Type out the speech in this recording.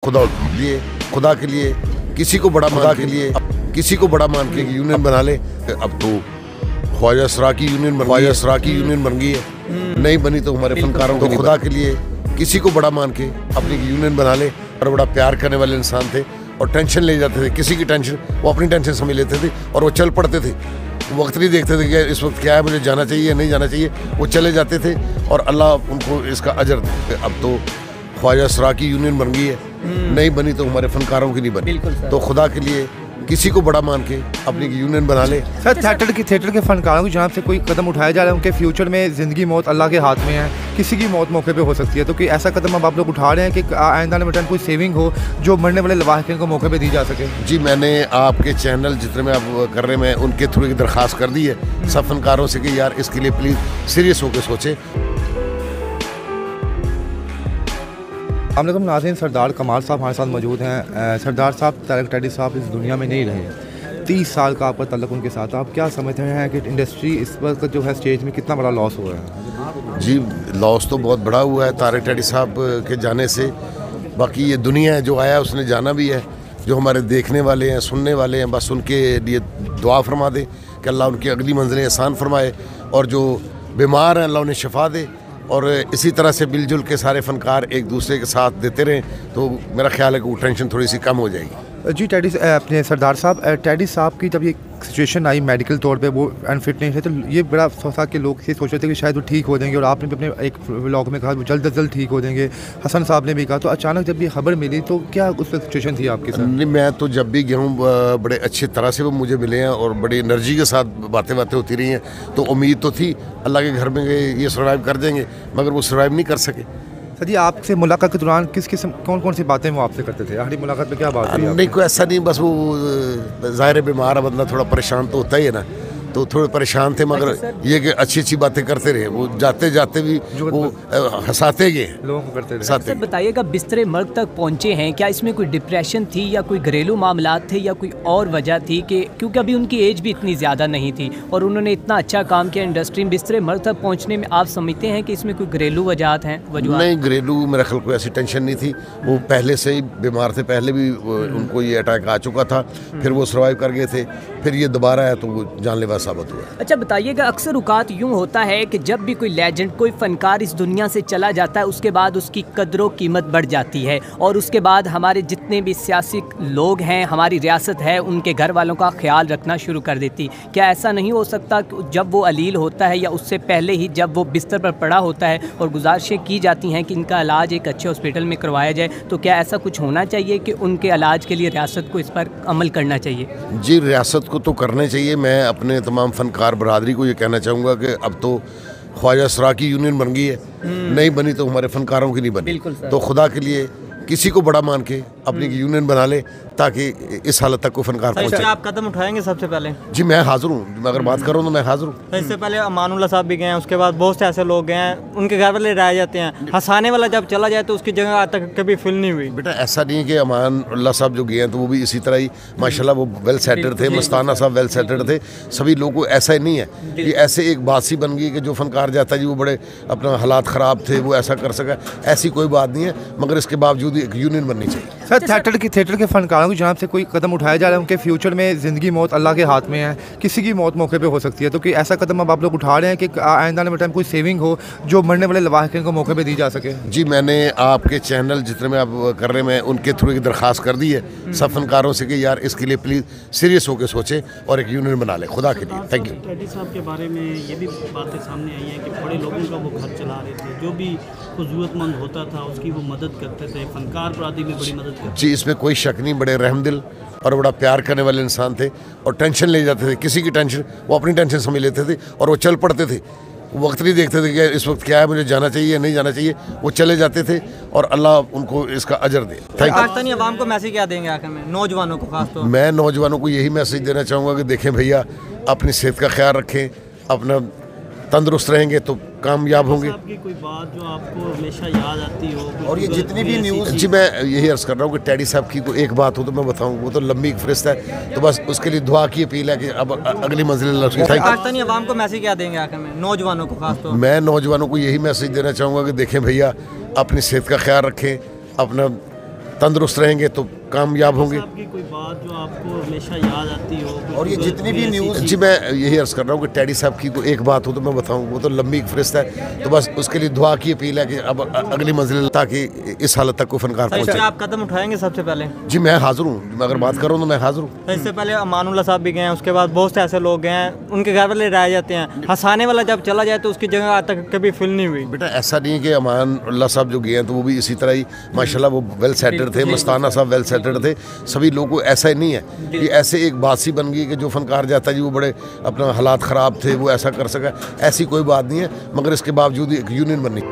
खुदा के लिए किसी को बड़ा मान के लिए किसी को बड़ा मान के यूनियन बना ले। अब तो ख्वाजा सरा की यूनियन बन गई है, नहीं बनी तो हमारे फनकारों को खुदा के लिए किसी को बड़ा मान के अपनी यूनियन बना ले। और बड़ा प्यार करने वाले इंसान थे और टेंशन ले जाते थे, किसी की टेंशन वो अपनी टेंशन समझ लेते थे और वो चल पड़ते थे। वक्त नहीं देखते थे कि इस वक्त क्या है, मुझे जाना चाहिए नहीं जाना चाहिए, वो चले जाते थे और अल्लाह उनको इसका अजर दे। अब तो ख्वाजा सरा की यूनियन बन गई है, नहीं बनी तो हमारे फनकारों की नहीं बनी। तो खुदा के लिए किसी को बड़ा मान के अपनी यूनियन बना ले। सर थिएटर के फनकारों की जनाब से कोई कदम उठाया जा रहा है, उनके फ्यूचर में ज़िंदगी मौत अल्लाह के हाथ में है, किसी की मौत मौके पे हो सकती है, तो कि ऐसा कदम अब आप लोग उठा रहे हैं कि आइंदा में कोई सेविंग हो जो मरने वाले लवाहिकीन को मौके पे दी जा सके? जी, मैंने आपके चैनल जितने में आप कर रहे हैं, मैं उनके थ्रू एक दरख्वास्त कर दी है सब फनकारों से कि यार इसके लिए प्लीज़ सीरियस होकर सोचें। अस्सलामुअलैकुम नाज़रीन, सरदार कमाल साहब हमारे साथ मौजूद हैं। सरदार साहब, तारिक टैडी साहब इस दुनिया में नहीं रहे, 30 साल का आपका तल्लुक़ उनके साथ। आप क्या समझते हैं कि इंडस्ट्री इस वक्त जो है स्टेज में कितना बड़ा लॉस हुआ है? जी, लॉस तो बहुत बड़ा हुआ है तारिक टैडी साहब के जाने से। बाकी ये दुनिया है जो आया उसने जाना भी है, जो हमारे देखने वाले हैं सुनने वाले हैं बस उनके लिए दुआ फरमा दे कि अल्लाह उनकी अगली मंजिलें आसान फरमाए और जो बीमार हैं अल्लाह उन्हें शिफा दे। और इसी तरह से मिलजुल के सारे फनकार एक दूसरे के साथ देते रहें तो मेरा ख्याल है कि वो टेंशन थोड़ी सी कम हो जाएगी। जी टैडी अपने सरदार साहब, टैडी साहब की जब ये सिचुएशन आई मेडिकल तौर पे वो अनफिट नहीं थे, तो ये बड़ा अफसोस था कि लोग ये सोच रहे थे कि शायद वो ठीक हो जाएंगे और आपने भी अपने एक व्लॉग में कहा वो जल्द अज जल्द ठीक हो जाएंगे, हसन साहब ने भी कहा। तो अचानक जब ये खबर मिली तो क्या उस वक्त सिचुएशन थी आपके साथ? नहीं, मैं तो जब भी गया हूँ बड़े अच्छी तरह से वो मुझे मिले हैं और बड़ी एनर्जी के साथ बातें होती रही हैं, तो उम्मीद तो थी अल्लाह के घर में ये सर्वाइव कर देंगे, मगर वो सर्वाइव नहीं कर सके। सर जी, आपसे मुलाकात के दौरान किस किस्म कौन सी बातें वो आपसे करते थे? आखिरी मुलाकात में क्या बात हुई? नहीं, कोई ऐसा नहीं, बस वो ज़ाहिर बीमार है बंदा, थोड़ा परेशान तो होता ही है ना, तो थोड़े परेशान थे, मगर ये कि अच्छी अच्छी बातें करते रहे। वो जाते जाते भी वो हंसाते गए लोगों को करते रहे। सर बताइएगा, बिस्तरे मर्ग तक पहुंचे हैं, क्या इसमें कोई डिप्रेशन थी या कोई घरेलू मामलात थे या कोई और वजह थी कि क्योंकि अभी उनकी एज भी इतनी ज़्यादा नहीं थी और उन्होंने इतना अच्छा काम किया इंडस्ट्री में, बिस्तरे मर्ग तक पहुँचने में आप समझते हैं कि इसमें कोई घरेलू वजह हैं? नहीं, घरेलू मेरा ख्याल कोई ऐसी टेंशन नहीं थी, वो पहले से ही बीमार थे, पहले भी उनको ये अटैक आ चुका था, फिर वो सर्वाइव कर गए थे, फिर ये दोबारा आया तो वो जानलेवा साबित हुआ। अच्छा बताइएगा, अक्सर औकात यूँ होता है कि जब भी कोई लेजेंड कोई फनकार इस दुनिया से चला जाता है उसके बाद उसकी कदर कीमत बढ़ जाती है और उसके बाद हमारे जितने भी सियासी लोग हैं, हमारी रियासत है, उनके घर वालों का ख्याल रखना शुरू कर देती। क्या ऐसा नहीं हो सकता कि जब वो अलील होता है या उससे पहले ही जब वो बिस्तर पर पड़ा होता है और गुजारिशें की जाती हैं कि इनका इलाज एक अच्छे हॉस्पिटल में करवाया जाए, तो क्या ऐसा कुछ होना चाहिए कि उनके इलाज के लिए रियासत को इस पर अमल करना चाहिए? जी, रियासत को तो करना चाहिए। मैं अपने तमाम फनकार बरादरी को ये कहना चाहूँगा कि अब तो ख्वाजा सरा की यूनियन बन गई है, नहीं बनी तो हमारे फनकारों की नहीं बनी। तो खुदा के लिए किसी को बड़ा मान के अपनी यूनियन बना ले ताकि इस हालत तक को फनकार पहुंचे। आप कदम उठाएंगे सबसे पहले? जी, मैं हाजिर हूँ, अगर बात करूँ तो मैं हाजिर हूँ। इससे पहले अमानुल्लाह साहब भी गए हैं, उसके बाद बहुत से ऐसे लोग गए हैं, उनके घर वाले रह जाते हैं, हंसाने वाला जब चला जाए तो उसकी जगह आज तक कभी फिल नहीं हुई। बेटा ऐसा नहीं है कि अमानुल्लाह साहब जो गए हैं तो वो भी इसी तरह ही माशाल्लाह वो वेल सेटेड थे, मस्ताना साहब वेल सेटेड थे, सभी लोगों को ऐसा ही नहीं है कि ऐसे एक बात सी बन गई कि जो फनकार जाता है जी वो बड़े अपना हालात ख़राब थे वो ऐसा कर सका, ऐसी कोई बात नहीं है, मगर इसके बावजूद एक यूनियन बननी चाहिए। सर थिएटर के फनकारों की जनाब से कोई कदम उठाया जा रहा है, उनके फ्यूचर में ज़िंदगी मौत अल्लाह के हाथ में है, किसी की मौत मौके पे हो सकती है, तो कि ऐसा कदम अब आप लोग उठा रहे हैं कि आइंदा में कोई सेविंग हो जो मरने वाले लवाहिकीन को मौके पे दी जा सके? जी, मैंने आपके चैनल जितने में आप कर रहे हैं, मैं उनके थ्रू एक दरख्वास्त कर दी है सब फनकारों से कि यार इसके लिए प्लीज़ सीरियस होकर सोचें और एक यूनियन बना लें, खुदा के लिए। Thank you. टैडी साहब के बारे में ये भी बातें सामने आई हैं कि बड़े लोगों का वो घर चला रहे थे, जो भी ज़रूरतमंद होता था उसकी वो मदद करते थे, फनकार बरादरी में बड़ी मदद करते थे। जी, इसमें कोई शक नहीं, बड़े रहमदिल और बड़ा प्यार करने वाले इंसान थे और टेंशन ले जाते थे, किसी की टेंशन वो अपनी टेंशन समझ लेते थे और वो चल पड़ते थे। वक्त नहीं देखते थे कि इस वक्त क्या है, मुझे जाना चाहिए नहीं जाना चाहिए, वो चले जाते थे और अल्लाह उनको इसका अजर दे। Thank you. पाकिस्तानी अवाम को मैसेज क्या देंगे आखिर में, नौजवानों को खास तौर? मैं नौजवानों को यही मैसेज देना चाहूँगा कि देखें भैया, अपनी सेहत का ख्याल रखें, अपना तंदुरुस्त रहेंगे तो काम याब होंगे। आपकी कोई बात जो आपको हमेशा याद आती हो? मैं नौजवानों को यही मैसेज देना चाहूँगा कि देखें भैया, अपनी सेहत का ख्याल रखें, अपना तंदुरुस्त रहेंगे, अपना तंदुरुस्त रहेंगे तो कामयाब होंगे। आपकी कोई बात जो आपको हमेशा याद आती हो? और ये जितनी भी न्यूज़, जी मैं यही अर्ज़ कर रहा हूँ कि टैडी साहब की तो एक बात हो तो मैं बताऊँ, वो तो लंबी फहरिस्त है, तो बस उसके लिए दुआ की अपील है कि अब अगली मंजिल। पाकिस्तानी अवाम को मैसेज क्या देंगे आखिर में, नौजवानों को खास तौर? मैं नौजवानों को यही मैसेज देना चाहूँगा कि देखें भैया, अपनी सेहत का ख्याल रखें, अपना तंदुरुस्त रहेंगे तो कामयाब होंगे। आपकी कोई बात जो आपको हमेशा याद आती हो? और ये जितनी भी न्यूज़, जी मैं यही अर्ज़ कर रहा हूँ कि टैडी साहब की कोई एक बात हो तो मैं बताऊँ, वो तो लंबी फहरिस्त है, तो बस उसके लिए दुआ की अपील है कि अब अगली मंजिल, ताकि इस हालत तक कोई फनकार पहुँचे। आप कदम उठाएंगे सबसे पहले? जी मैं हाजिर हूँ, मैं अगर बात करूँ तो मैं हाजिर हूँ। इससे पहले अमानुल्लाह साहब भी गए हैं, उसके बाद बहुत से ऐसे लोग गए हैं, उनके घर वाले रह जाते हैं। हंसाने वाला जब चला जाए तो उसकी जगह आज तक कभी फिल नहीं हुई। बेटा ऐसा नहीं है कि अमानुल्लाह साहब जो गए हैं तो वो भी इसी तरह ही माशाल्लाह वो वेल सेटेड थे, मस्ताना साहब वेल सेटेड थे, सभी लोगों ऐसा ही नहीं है कि ऐसे एक बात सी बन गई कि जो फनकार जाता है जी वो बड़े अपना हालात ख़राब थे वो ऐसा कर सका, ऐसी कोई बात नहीं है। मगर इसके बावजूद एक यूनियन बननी